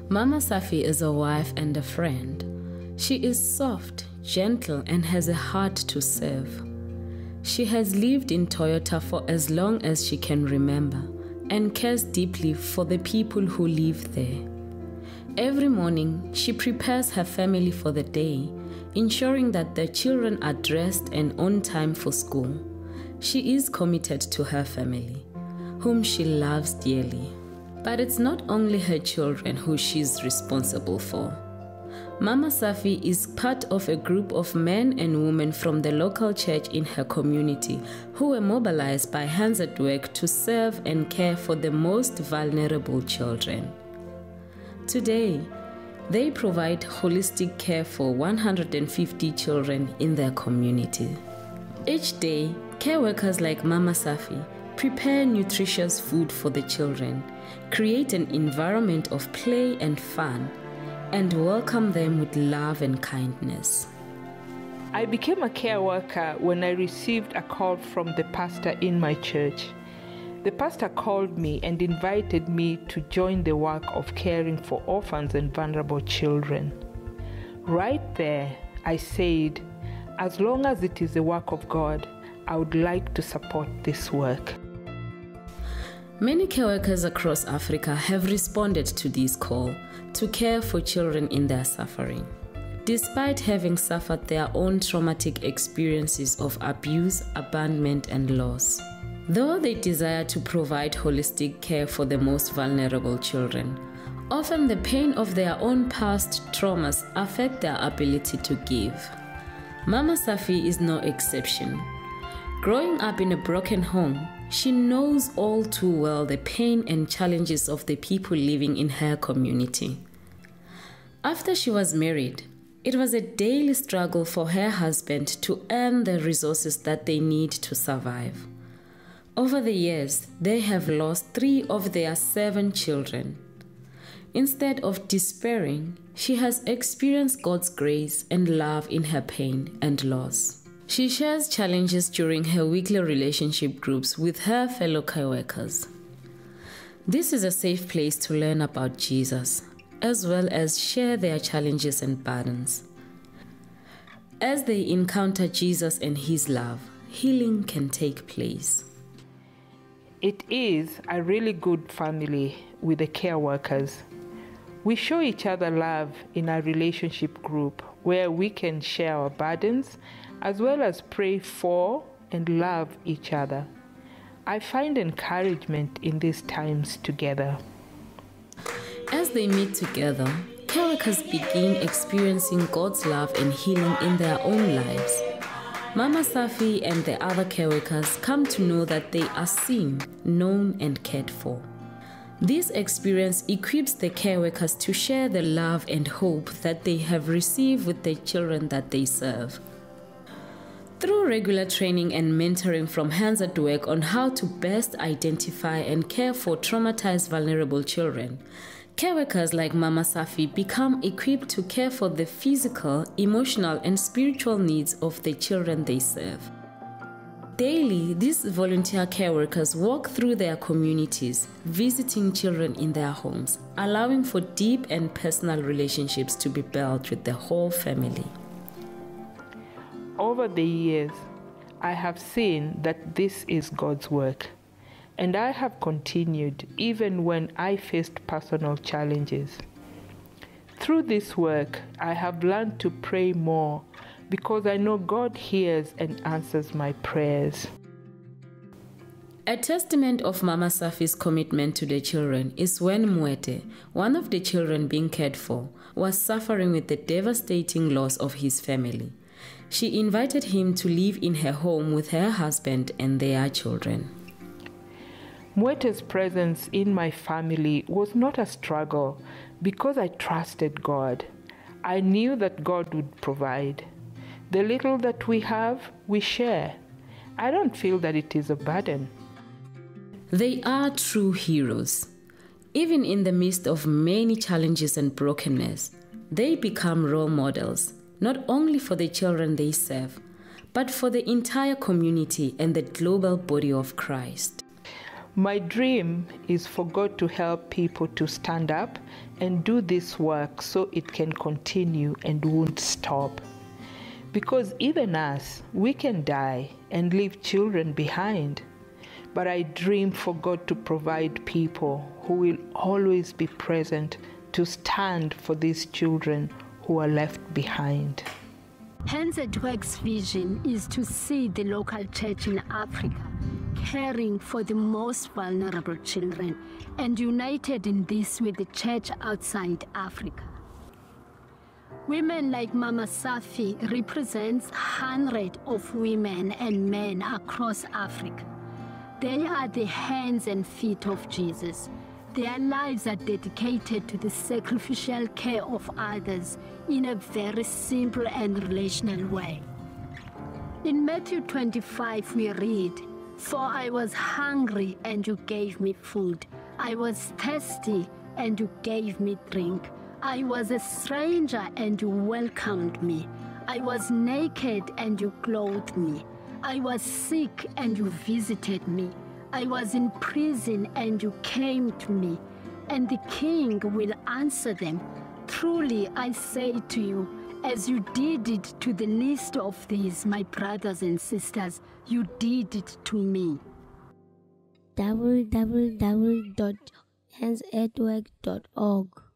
Mama Safi is a wife and a friend. She is soft, gentle, and has a heart to serve. She has lived in Toyota for as long as she can remember and cares deeply for the people who live there. Every morning, she prepares her family for the day, ensuring that their children are dressed and on time for school. She is committed to her family, whom she loves dearly. But it's not only her children who she's responsible for. Mama Safi is part of a group of men and women from the local church in her community who were mobilized by Hands at Work to serve and care for the most vulnerable children. Today, they provide holistic care for 150 children in their community. Each day, care workers like Mama Safi prepare nutritious food for the children, create an environment of play and fun, and welcome them with love and kindness. I became a care worker when I received a call from the pastor in my church. The pastor called me and invited me to join the work of caring for orphans and vulnerable children. Right there, I said, as long as it is the work of God, I would like to support this work. Many care workers across Africa have responded to this call to care for children in their suffering, despite having suffered their own traumatic experiences of abuse, abandonment, and loss. Though they desire to provide holistic care for the most vulnerable children, often the pain of their own past traumas affect their ability to give. Mama Safi is no exception. Growing up in a broken home, she knows all too well the pain and challenges of the people living in her community. After she was married, it was a daily struggle for her husband to earn the resources that they need to survive. Over the years, they have lost 3 of their 7 children. Instead of despairing, she has experienced God's grace and love in her pain and loss. She shares challenges during her weekly relationship groups with her fellow co-workers. This is a safe place to learn about Jesus, as well as share their challenges and burdens. As they encounter Jesus and His love, healing can take place. It is a really good family with the care workers. We show each other love in our relationship group where we can share our burdens as well as pray for and love each other. I find encouragement in these times together. As they meet together, care workers begin experiencing God's love and healing in their own lives. Mama Safi and the other care workers come to know that they are seen, known, and cared for. This experience equips the care workers to share the love and hope that they have received with the children that they serve. Through regular training and mentoring from Hands at Work on how to best identify and care for traumatized vulnerable children, care workers like Mama Safi become equipped to care for the physical, emotional, and spiritual needs of the children they serve. Daily, these volunteer care workers walk through their communities, visiting children in their homes, allowing for deep and personal relationships to be built with the whole family. Over the years, I have seen that this is God's work. And I have continued even when I faced personal challenges. Through this work, I have learned to pray more because I know God hears and answers my prayers. A testament of Mama Safi's commitment to the children is when Mwete, one of the children being cared for, was suffering with the devastating loss of his family. She invited him to live in her home with her husband and their children. Mwete's presence in my family was not a struggle because I trusted God. I knew that God would provide. The little that we have, we share. I don't feel that it is a burden. They are true heroes. Even in the midst of many challenges and brokenness, they become role models, not only for the children they serve, but for the entire community and the global body of Christ. My dream is for God to help people to stand up and do this work so it can continue and won't stop. Because even us, we can die and leave children behind. But I dream for God to provide people who will always be present to stand for these children who are left behind. Hands at Work's vision is to see the local church in Africa caring for the most vulnerable children and united in this with the church outside Africa. Women like Mama Safi represents hundreds of women and men across Africa. They are the hands and feet of Jesus. Their lives are dedicated to the sacrificial care of others in a very simple and relational way. In Matthew 25 we read, "For I was hungry and you gave me food. I was thirsty and you gave me drink. I was a stranger and you welcomed me. I was naked and you clothed me. I was sick and you visited me. I was in prison and you came to me." And the king will answer them, "Truly I say to you, as you did it to the least of these, my brothers and sisters, you did it to me." www.handsatwork.org